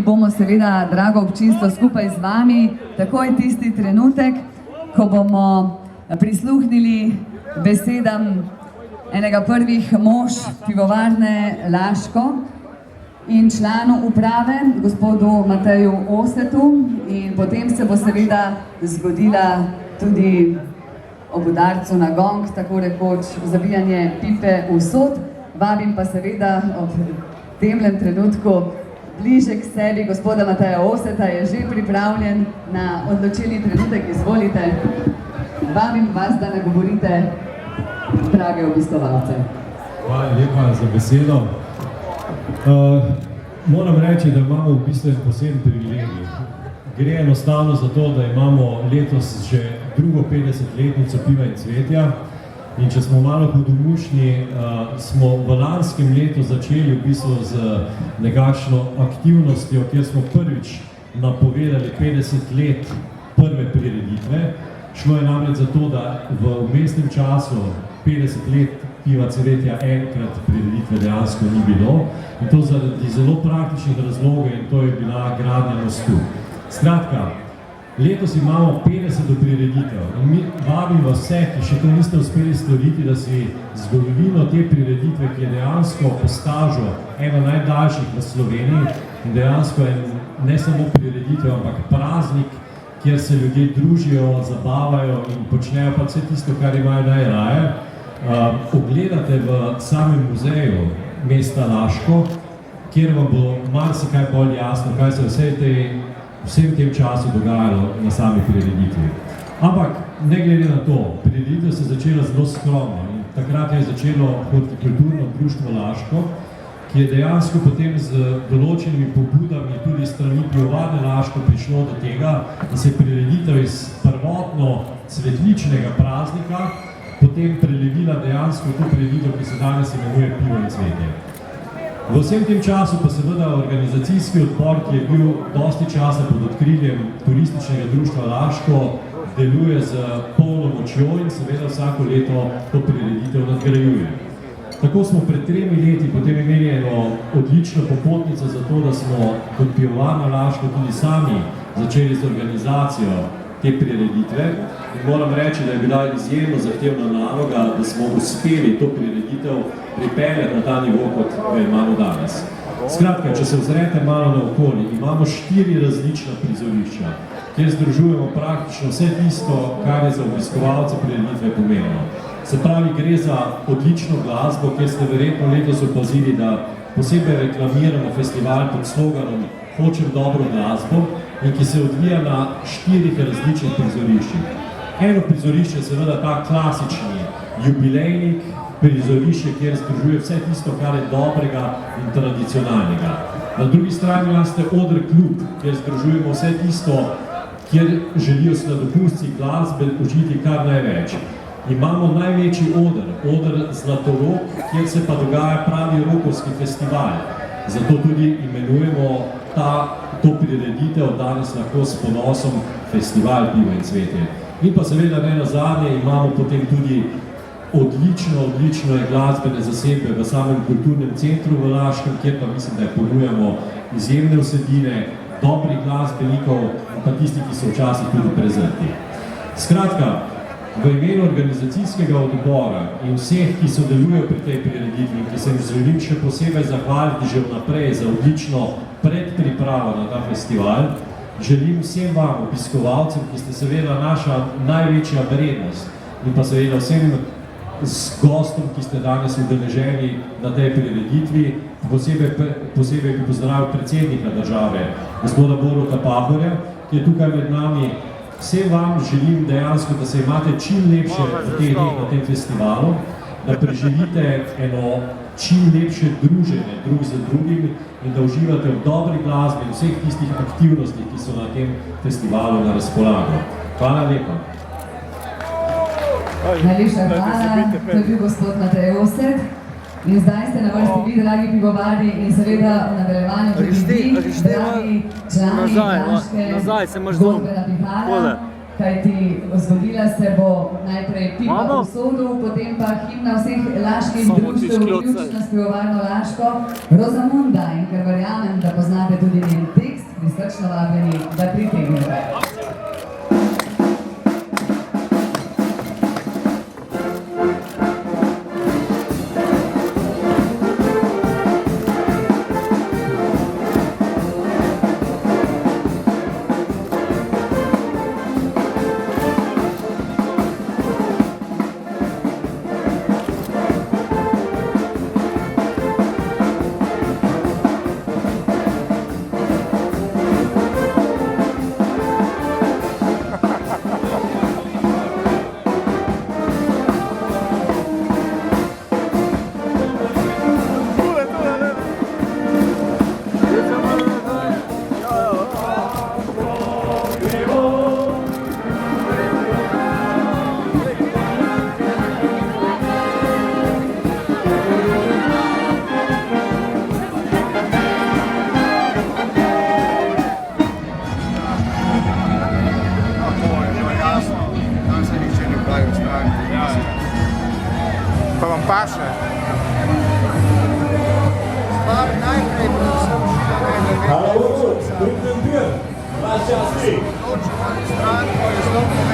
Bomo seveda, drago občinstvo, skupaj z vami takoj tisti trenutek, ko bomo prisluhnili besedam enega prvih mož pivovarne Laško in članu uprave, gospodu Mateju Osetu, in potem se bo seveda zgodila tudi ob udarcu na gong, tako rekoč zabijanje pipe v sod. Vabim pa seveda ob temlem trenutku bliže k sebi gospoda Mateja Oseta, je že pripravljen na odločilni trenutek, izvolite. Vabim vas, da nagovorite drage obiskovalce. Hvala lepa za besedo. Moram reči, da imamo v bistvu poseben privilegij. Gre enostavno za to, da imamo letos že drugo 50-letnico Piva in cvetja. In če smo malo hudomušni, smo v lanskem letu začeli v bistvu z nekakšno aktivnostjo, kjer smo prvič napovedali 50 let prve prireditve. Šlo je namreč za to, da v vmesnem času 50 let Piva cvetja enkrat prireditve dejansko ni bilo. In to zaradi zelo praktičnih razlogov, in to je bila gradnja mostu. Skratka, letos imamo 50 prireditev in mi vabimo vse, ki še to niste uspeli storiti, da si zgodovino te prireditve, ki je dejansko po stažu ena najdaljših v Sloveniji in dejansko je ne samo prireditev, ampak praznik, kjer se ljudje družijo, zabavajo in počnejo pa vse tisto, kar imajo najraje, ogledate v samem muzeju mesta Laško, kjer vam bo marsikaj bolj jasno, kaj se vsem tem času dogajalo na sami prireditvi. Ampak, ne glede na to, prireditev se je začela zelo skromno in takrat je začelo Hortikulturno društvo Laško, ki je dejansko potem z določenimi pobudami tudi strani Pivovarne Laško prišlo do tega, da se je prireditev iz prvotno cvetličnega praznika potem prelevila dejansko to prireditev, ki se danes imenuje Pivo in cvetje. V vsem tem času pa seveda organizacijski odbor, ki je bil dosti časa pod odkriljem Turističnega društva Laško, deluje z polno močjo in seveda vsako leto to prireditev nadgrajuje. Tako smo pred 3 leti potem imeli eno odlično popotnico za to, da smo kot Pivovarna Laško tudi sami začeli z organizacijo te prireditve. In moram reči, da je bila izjemno zahtevna naloga, da smo uspeli to prireditev pripeljati na ta nivo, kot ga imamo danes. Skratka, če se ozrete malo naokoli, imamo 4 različna prizorišča, kjer združujemo praktično vse tisto, kar je za obiskovalce prireditve pomembno. Se pravi, gre za odlično glasbo, kjer ste verjetno letos opazili, da posebej reklamiramo festival pod sloganom Hočem dobro glasbo in ki se odvija na 4 različnih prizoriščih. Eno prizorišče je seveda ta klasični jubilejnik, prizorišče, kjer združuje vse tisto, kar je dobrega in tradicionalnega. Na drugi strani imate Oder klub, kjer združujemo vse tisto, kjer želijo sladopustci glasbe užiti kar največ. Imamo največji Oder Zlatorog, kjer se pa dogaja pravi rokovski festival. Zato tudi imenujemo to prireditev danes lahko s ponosom Festival Pivo in cvetje. In pa seveda ne nazadnje imamo potem tudi odlično glasbene zasedbe v samem kulturnem centru v Laškem, kjer pa mislim, da ponujamo izjemne vsebine, dobrih glasbenikov in pa tisti, ki so včasih tudi prezrti. Skratka, v imenu organizacijskega odbora in vseh, ki sodelujejo pri tej prireditvi in ki se jim želim še posebej zahvaliti že vnaprej za odlično predpripravo na ta festival, želim vsem vam, obiskovalcem, ki ste seveda naša največja vrednost in pa seveda vsem gostom, ki ste danes udeleženi na tej prireditvi, posebej bi pozdravil predsednika države, gospoda Boruta Pahorja, ki je tukaj med nami. Vsem vam želim dejansko, da se imate čim lepše v teh dneh na tem festivalu, da preživite eno čim lepše druženje drug z drugim in da uživate v dobri glasbi in vseh tistih aktivnostih, ki so na tem festivalu na razpolago. Hvala lepa. Najlepša hvala, to je bil gospod Matej Oset. In zdaj ste na vrsti vi, dragi pivovarji, in seveda v nadaljevanju tudi vi, dragi člani Laške godbena vihara, kajti zgodila se bo najprej pipa v sodu, potem pa himna vseh laških društev, vključno s Pivovarno Laško, Rozamunda, in ker verjamem, da poznate tudi njen tekst, prisrčno vabljeni, da pritegnete. Pa vam paše? Stvar najprej predvsem Halo, pridem bil, vaš čas ni. Odločimo stran, ko je zelo pomembno.